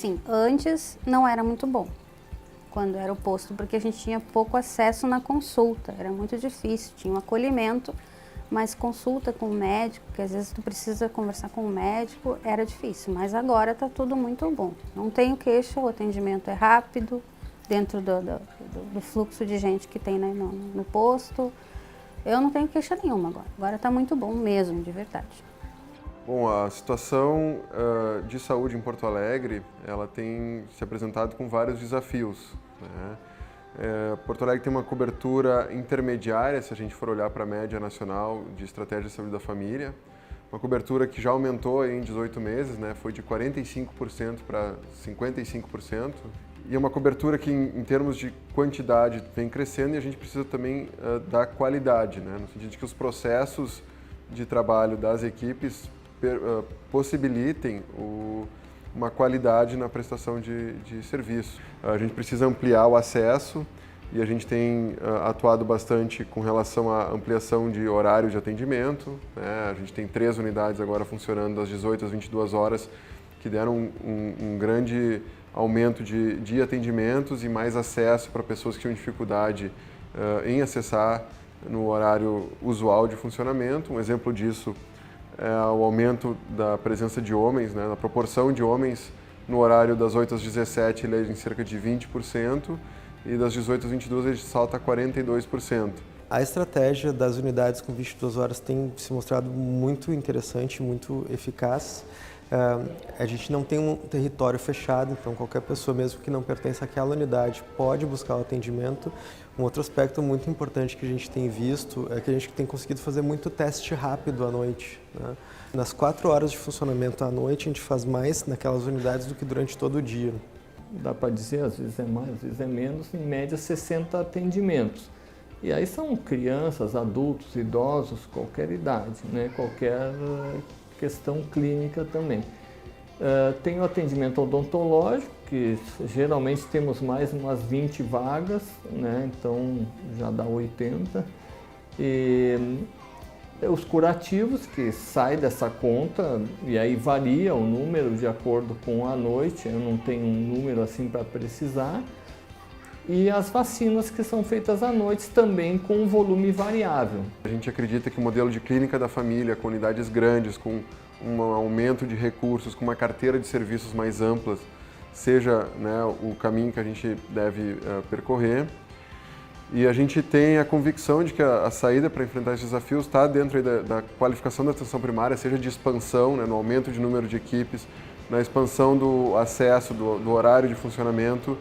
Assim, antes não era muito bom, quando era o posto, porque a gente tinha pouco acesso na consulta, era muito difícil, tinha um acolhimento, mas consulta com o médico, que às vezes tu precisa conversar com o médico, era difícil, mas agora está tudo muito bom. Não tenho queixa, o atendimento é rápido, dentro do fluxo de gente que tem, né, no posto. Eu não tenho queixa nenhuma agora está muito bom mesmo, de verdade. Bom, a situação de saúde em Porto Alegre, ela tem se apresentado com vários desafios, né? Porto Alegre tem uma cobertura intermediária, se a gente for olhar para a média nacional de estratégia de saúde da família, uma cobertura que já aumentou em 18 meses, né? Foi de 45% para 55%, e é uma cobertura que, em termos de quantidade, vem crescendo, e a gente precisa também da qualidade, né? No sentido de que os processos de trabalho das equipes possibilitem uma qualidade na prestação de serviço. A gente precisa ampliar o acesso e a gente tem atuado bastante com relação à ampliação de horário de atendimento, né? A gente tem 3 unidades agora funcionando das 18 às 22 horas, que deram um grande aumento de atendimentos e mais acesso para pessoas que tinham dificuldade em acessar no horário usual de funcionamento. Um exemplo disso é o aumento da presença de homens, né, na proporção de homens no horário das 8 às 17, ele é em cerca de 20%, e das 18 às 22 ele salta a 42%. A estratégia das unidades com 22 horas tem se mostrado muito interessante, muito eficaz. A gente não tem um território fechado, então qualquer pessoa, mesmo que não pertença àquela unidade, pode buscar o atendimento. Um outro aspecto muito importante que a gente tem visto é que a gente tem conseguido fazer muito teste rápido à noite, né? Nas 4 horas de funcionamento à noite, a gente faz mais naquelas unidades do que durante todo o dia. Dá para dizer, às vezes é mais, às vezes é menos, em média 60 atendimentos. E aí são crianças, adultos, idosos, qualquer idade, né? Qualquer questão clínica também. Tem o atendimento odontológico, que geralmente temos mais umas 20 vagas, né? Então já dá 80. E os curativos, que sai dessa conta, e aí varia o número de acordo com a noite, eu não tenho um número assim para precisar. E as vacinas que são feitas à noite também com um volume variável. A gente acredita que o modelo de clínica da família, com unidades grandes, com um aumento de recursos, com uma carteira de serviços mais amplas, seja, né, o caminho que a gente deve percorrer. E a gente tem a convicção de que a saída para enfrentar esses desafios está dentro da qualificação da atenção primária, seja de expansão, né, no aumento de número de equipes, na expansão do acesso, do horário de funcionamento,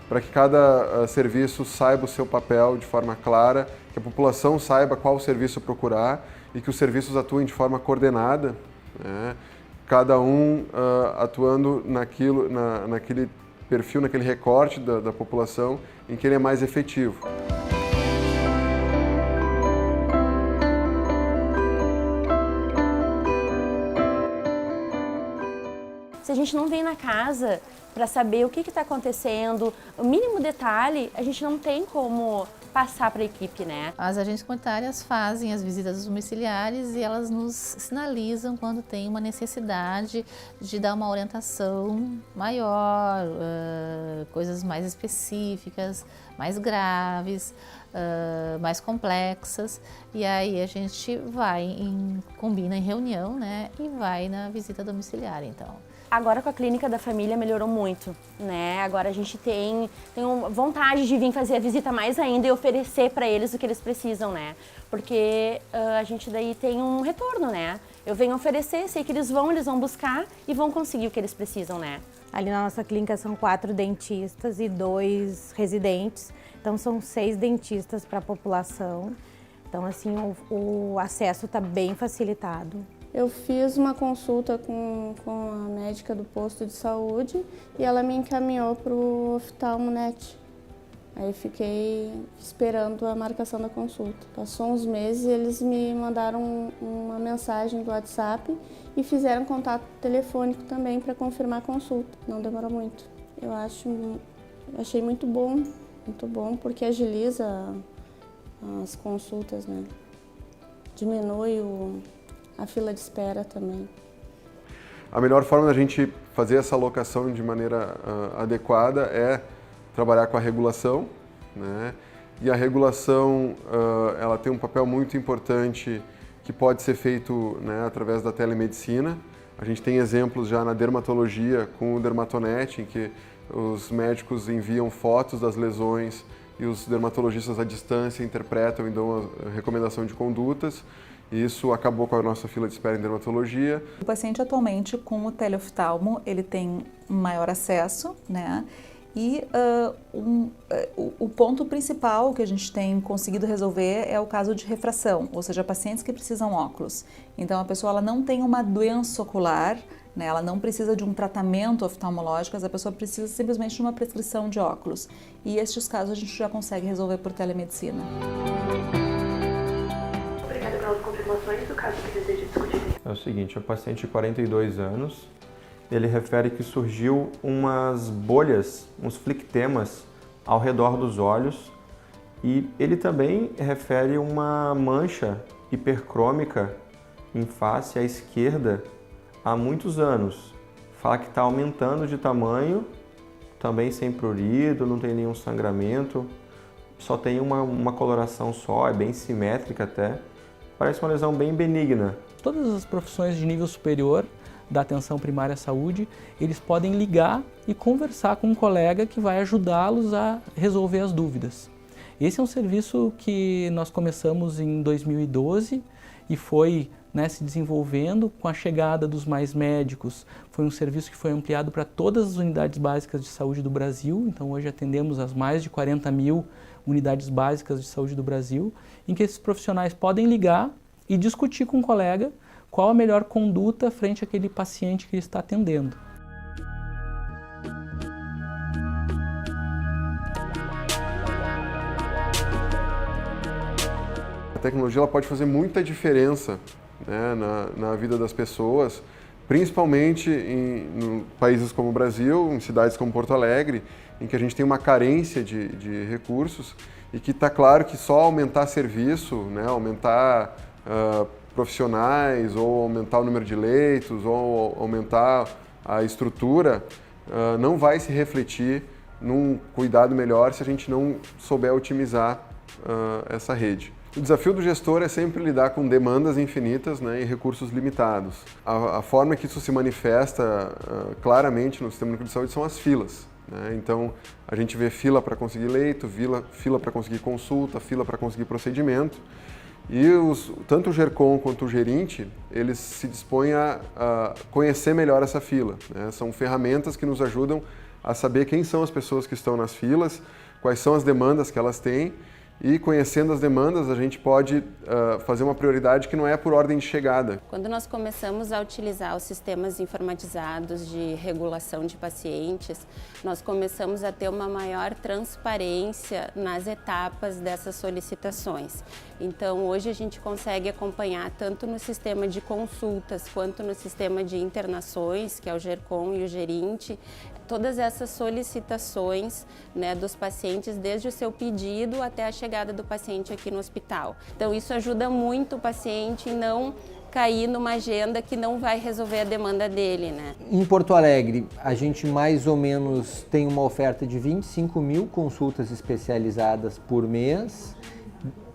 para que cada serviço saiba o seu papel de forma clara, que a população saiba qual serviço procurar e que os serviços atuem de forma coordenada, né? Cada um atuando naquele perfil, naquele recorte da população em que ele é mais efetivo. Se a gente não vem na casa para saber o que está acontecendo, o mínimo detalhe, a gente não tem como passar para a equipe, né? As agentes comunitárias fazem as visitas domiciliares e elas nos sinalizam quando tem uma necessidade de dar uma orientação maior, coisas mais específicas, mais graves, mais complexas, e aí a gente combina em reunião, né, e vai na visita domiciliar, então. Agora com a clínica da família melhorou muito, né? Agora a gente tem vontade de vir fazer a visita mais ainda e oferecer para eles o que eles precisam, né? Porque a gente daí tem um retorno, né? Eu venho oferecer, sei que eles vão buscar e vão conseguir o que eles precisam, né? Ali na nossa clínica são 4 dentistas e 2 residentes, então são 6 dentistas para a população. Então assim, o acesso está bem facilitado. Eu fiz uma consulta com a médica do posto de saúde e ela me encaminhou para o oftalmonet. Aí fiquei esperando a marcação da consulta. Passou uns meses e eles me mandaram uma mensagem do WhatsApp e fizeram contato telefônico também para confirmar a consulta. Não demorou muito. Achei muito bom porque agiliza as consultas, né? Diminui a fila de espera também. a melhor forma da gente fazer essa alocação de maneira adequada é trabalhar com a regulação, né? E a regulação, ela tem um papel muito importante que pode ser feito, né, através da telemedicina. A gente tem exemplos já na dermatologia com o Dermatonet, em que os médicos enviam fotos das lesões e os dermatologistas à distância interpretam e dão a recomendação de condutas. E isso acabou com a nossa fila de espera em dermatologia. O paciente atualmente com o teleoftalmo, ele tem maior acesso, né? E o ponto principal que a gente tem conseguido resolver é o caso de refração, ou seja, pacientes que precisam óculos. Então a pessoa ela não tem uma doença ocular, né? Ela não precisa de um tratamento oftalmológico, a pessoa precisa simplesmente de uma prescrição de óculos. E estes casos a gente já consegue resolver por telemedicina. Obrigada pelas confirmações. O caso que deseja discutir. É o seguinte, é um paciente de 42 anos. Ele refere que surgiu umas bolhas, uns flictemas ao redor dos olhos e ele também refere uma mancha hipercrômica em face à esquerda há muitos anos. Fala que está aumentando de tamanho, também sem prurido, não tem nenhum sangramento, só tem uma coloração só, é bem simétrica até. Parece uma lesão bem benigna. Todas as profissões de nível superior da atenção primária à saúde, eles podem ligar e conversar com um colega que vai ajudá-los a resolver as dúvidas. Esse é um serviço que nós começamos em 2012 e foi, né, se desenvolvendo com a chegada dos Mais Médicos. Foi um serviço que foi ampliado para todas as unidades básicas de saúde do Brasil, então hoje atendemos as mais de 40 mil unidades básicas de saúde do Brasil, em que esses profissionais podem ligar e discutir com o colega qual a melhor conduta frente àquele paciente que ele está atendendo. A tecnologia ela pode fazer muita diferença, né, na vida das pessoas, principalmente em países como o Brasil, em cidades como Porto Alegre, em que a gente tem uma carência de recursos e que está claro que só aumentar serviço, né, aumentar profissionais, ou aumentar o número de leitos, ou aumentar a estrutura, não vai se refletir num cuidado melhor se a gente não souber otimizar essa rede. O desafio do gestor é sempre lidar com demandas infinitas, né, e recursos limitados. A forma que isso se manifesta claramente no Sistema Único de Saúde são as filas, né? Então, a gente vê fila para conseguir leito, fila para conseguir consulta, fila para conseguir procedimento. E tanto o GERCOM quanto o gerente, eles se dispõem a conhecer melhor essa fila, né? São ferramentas que nos ajudam a saber quem são as pessoas que estão nas filas, quais são as demandas que elas têm, e conhecendo as demandas a gente pode fazer uma prioridade que não é por ordem de chegada. Quando nós começamos a utilizar os sistemas informatizados de regulação de pacientes, nós começamos a ter uma maior transparência nas etapas dessas solicitações. Então hoje a gente consegue acompanhar tanto no sistema de consultas quanto no sistema de internações, que é o GERCOM e o gerente, todas essas solicitações, né, dos pacientes, desde o seu pedido até a chegada do paciente aqui no hospital. Então isso ajuda muito o paciente em não cair numa agenda que não vai resolver a demanda dele, né? Em Porto Alegre, a gente mais ou menos tem uma oferta de 25 mil consultas especializadas por mês.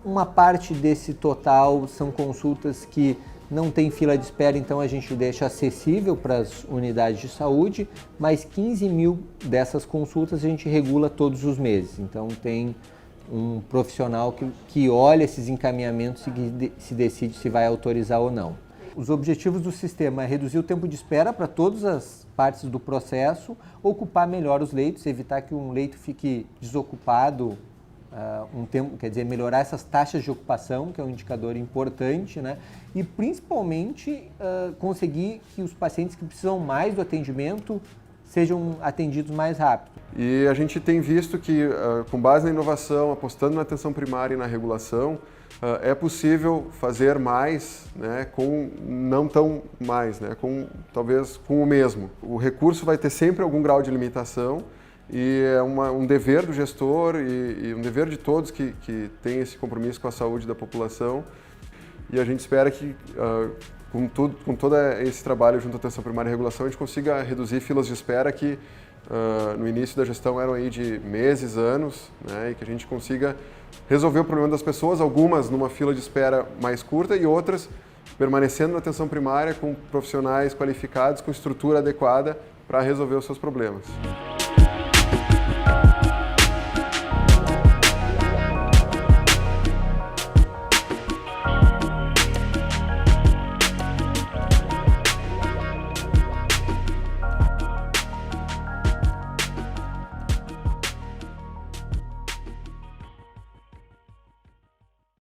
Uma parte desse total são consultas que não tem fila de espera, então a gente deixa acessível para as unidades de saúde, mas 15 mil dessas consultas a gente regula todos os meses. Então tem um profissional que olha esses encaminhamentos e se decide se vai autorizar ou não. Os objetivos do sistema é reduzir o tempo de espera para todas as partes do processo, ocupar melhor os leitos, evitar que um leito fique desocupado um tempo, quer dizer, melhorar essas taxas de ocupação, que é um indicador importante, né? E principalmente conseguir que os pacientes que precisam mais do atendimento sejam atendidos mais rápido. E a gente tem visto que, com base na inovação, apostando na atenção primária e na regulação, é possível fazer mais, né, com não tão mais, né, talvez com o mesmo. O recurso vai ter sempre algum grau de limitação, e é um dever do gestor e um dever de todos que têm esse compromisso com a saúde da população. E a gente espera que, com todo esse trabalho junto à atenção primária e regulação, a gente consiga reduzir filas de espera que no início da gestão eram aí de meses, anos, né, e que a gente consiga resolver o problema das pessoas, algumas numa fila de espera mais curta e outras permanecendo na atenção primária com profissionais qualificados, com estrutura adequada para resolver os seus problemas.